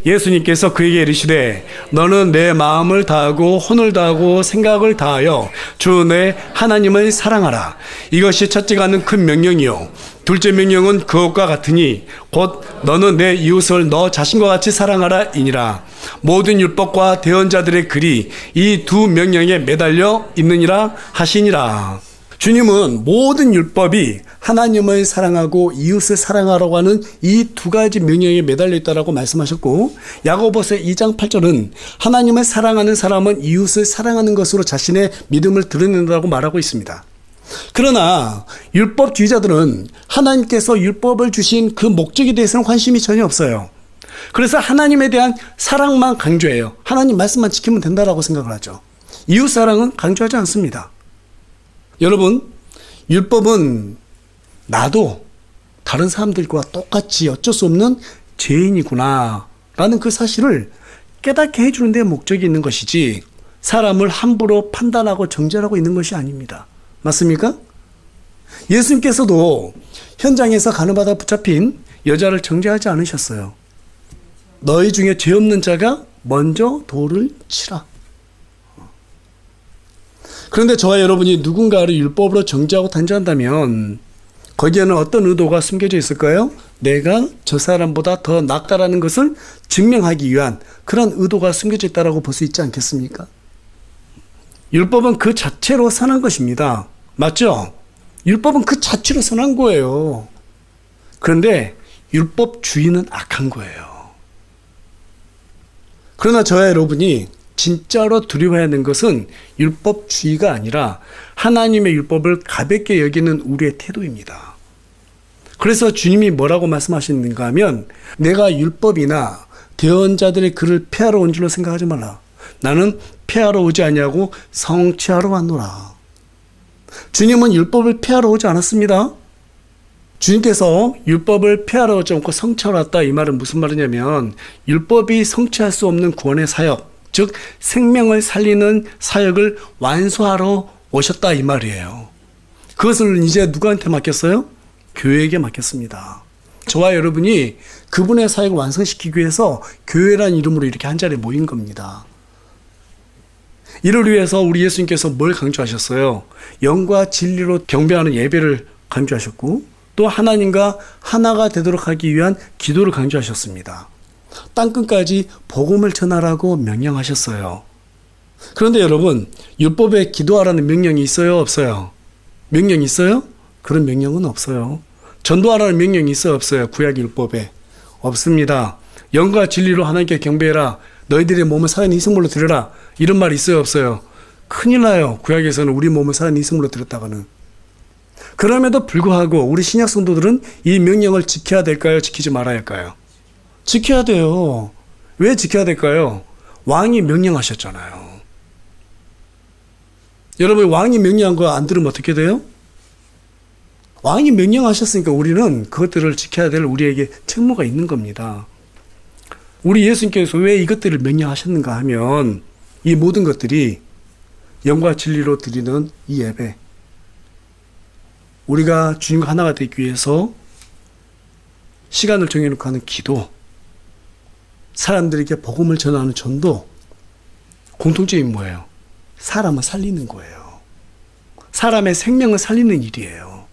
예수님께서 그에게 이르시되 너는 내 마음을 다하고 혼을 다하고 생각을 다하여 주 내 하나님을 사랑하라. 이것이 첫째가 하는 큰 명령이요 둘째 명령은 그것과 같으니 곧 너는 내 이웃을 너 자신과 같이 사랑하라 이니라. 모든 율법과 대언자들의 글이 이 두 명령에 매달려 있느니라 하시니라. 주님은 모든 율법이 하나님을 사랑하고 이웃을 사랑하라고 하는 이 두 가지 명령에 매달려 있다라고 말씀하셨고, 야고보서 2장 8절은 하나님을 사랑하는 사람은 이웃을 사랑하는 것으로 자신의 믿음을 드러낸다고 말하고 있습니다. 그러나 율법주의자들은 하나님께서 율법을 주신 그 목적에 대해서는 관심이 전혀 없어요. 그래서 하나님에 대한 사랑만 강조해요. 하나님 말씀만 지키면 된다라고 생각을 하죠. 이웃 사랑은 강조하지 않습니다. 여러분, 율법은 나도 다른 사람들과 똑같이 어쩔 수 없는 죄인이구나 라는 그 사실을 깨닫게 해주는 데 목적이 있는 것이지 사람을 함부로 판단하고 정죄하고 있는 것이 아닙니다. 맞습니까? 예수님께서도 현장에서 가늠하다 붙잡힌 여자를 정죄하지 않으셨어요. 너희 중에 죄 없는 자가 먼저 돌을 치라. 그런데 저와 여러분이 누군가를 율법으로 정죄하고 단죄한다면 거기에는 어떤 의도가 숨겨져 있을까요? 내가 저 사람보다 더 낫다라는 것을 증명하기 위한 그런 의도가 숨겨져 있다고 볼 수 있지 않겠습니까? 율법은 그 자체로 선한 것입니다. 맞죠? 율법은 그 자체로 선한 거예요. 그런데 율법주의는 악한 거예요. 그러나 저와 여러분이 진짜로 두려워해야 하는 것은 율법주의가 아니라 하나님의 율법을 가볍게 여기는 우리의 태도입니다. 그래서 주님이 뭐라고 말씀하시는가 하면 내가 율법이나 대언자들의 글을 폐하러 온 줄로 생각하지 말라. 나는 폐하러 오지 아니하고 성취하러 왔노라. 주님은 율법을 폐하러 오지 않았습니다. 주님께서 율법을 폐하러 오지 않고 성취하러 왔다. 이 말은 무슨 말이냐면 율법이 성취할 수 없는 구원의 사역, 즉 생명을 살리는 사역을 완수하러 오셨다 이 말이에요. 그것을 이제 누구한테 맡겼어요? 교회에게 맡겼습니다. 저와 여러분이 그분의 사역을 완성시키기 위해서 교회라는 이름으로 이렇게 한자리에 모인 겁니다. 이를 위해서 우리 예수님께서 뭘 강조하셨어요? 영과 진리로 경배하는 예배를 강조하셨고 또 하나님과 하나가 되도록 하기 위한 기도를 강조하셨습니다. 땅끝까지 복음을 전하라고 명령하셨어요. 그런데 여러분, 율법에 기도하라는 명령이 있어요? 없어요? 명령이 있어요? 그런 명령은 없어요. 전도하라는 명령이 있어요? 없어요? 구약 율법에 없습니다. 영과 진리로 하나님께 경배해라. 너희들의 몸을 살아있는 이승물로 드려라. 이런 말 있어요? 없어요? 큰일 나요. 구약에서는 우리 몸을 살아있는 이승물로 드렸다가는. 그럼에도 불구하고 우리 신약 성도들은 이 명령을 지켜야 될까요? 지키지 말아야 할까요? 지켜야 돼요. 왜 지켜야 될까요? 왕이 명령하셨잖아요. 여러분, 왕이 명령한 거 안 들으면 어떻게 돼요? 왕이 명령하셨으니까 우리는 그것들을 지켜야 될 우리에게 책무가 있는 겁니다. 우리 예수님께서 왜 이것들을 명령하셨는가 하면 이 모든 것들이 영과 진리로 드리는 이 예배, 우리가 주님과 하나가 되기 위해서 시간을 정해놓고 하는 기도, 사람들에게 복음을 전하는 전도, 공통점이 뭐예요? 사람을 살리는 거예요. 사람의 생명을 살리는 일이에요.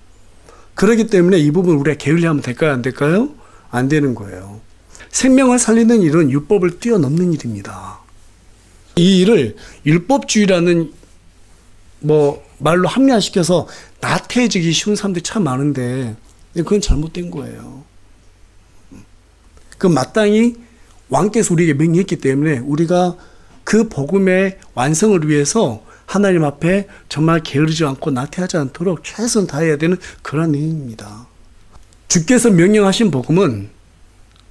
그렇기 때문에 이 부분 우리가 게을리하면 될까요? 안 될까요? 안 되는 거예요. 생명을 살리는 일은 율법을 뛰어넘는 일입니다. 이 일을 율법주의라는 말로 합리화시켜서 나태해지기 쉬운 사람들이 참 많은데 그건 잘못된 거예요. 그 마땅히 왕께서 우리에게 명령했기 때문에 우리가 그 복음의 완성을 위해서 하나님 앞에 정말 게으르지 않고 나태하지 않도록 최선을 다해야 되는 그런 일입니다. 주께서 명령하신 복음은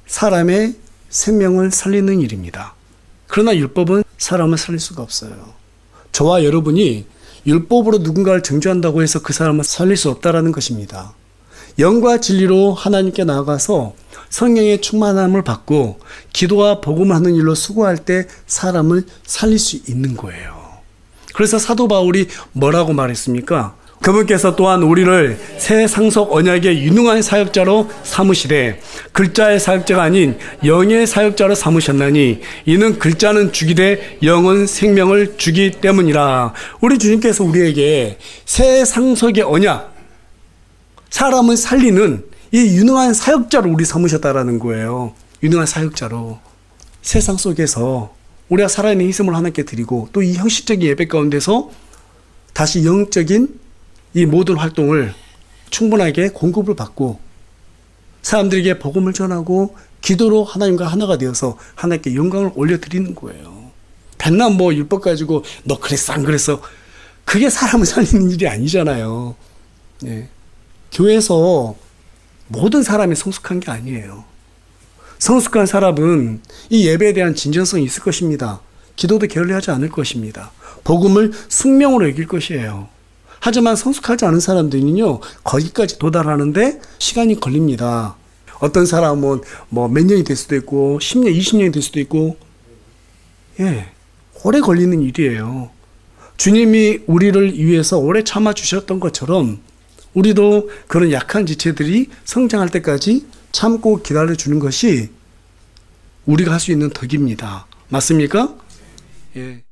사람의 생명을 살리는 일입니다. 그러나 율법은 사람을 살릴 수가 없어요. 저와 여러분이 율법으로 누군가를 정죄한다고 해서 그 사람을 살릴 수 없다라는 것입니다. 영과 진리로 하나님께 나아가서 성령의 충만함을 받고 기도와 복음하는 일로 수고할 때 사람을 살릴 수 있는 거예요. 그래서 사도 바울이 뭐라고 말했습니까? 그분께서 또한 우리를 새 상속 언약의 유능한 사역자로 삼으시되 글자의 사역자가 아닌 영의 사역자로 삼으셨나니 이는 글자는 죽이되 영은 생명을 주기 때문이라. 우리 주님께서 우리에게 새 상속의 언약, 사람을 살리는 이 유능한 사역자로 우리 삼으셨다라는 거예요. 유능한 사역자로. 세상 속에서 우리가 살아있는 희생을 하나님께 드리고 또 이 형식적인 예배 가운데서 다시 영적인 이 모든 활동을 충분하게 공급을 받고 사람들에게 복음을 전하고 기도로 하나님과 하나가 되어서 하나님께 영광을 올려드리는 거예요. 맨날 뭐 율법 가지고 너 그랬어 안 그랬어, 그게 사람을 살리는 일이 아니잖아요. 네. 교회에서 모든 사람이 성숙한 게 아니에요. 성숙한 사람은 이 예배에 대한 진정성이 있을 것입니다. 기도도 게을리하지 않을 것입니다. 복음을 숙명으로 여길 것이에요. 하지만 성숙하지 않은 사람들은요, 거기까지 도달하는데 시간이 걸립니다. 어떤 사람은 뭐 몇 년이 될 수도 있고 10년, 20년이 될 수도 있고, 예, 오래 걸리는 일이에요. 주님이 우리를 위해서 오래 참아 주셨던 것처럼 우리도 그런 약한 지체들이 성장할 때까지 참고 기다려주는 것이 우리가 할 수 있는 덕입니다. 맞습니까? 예.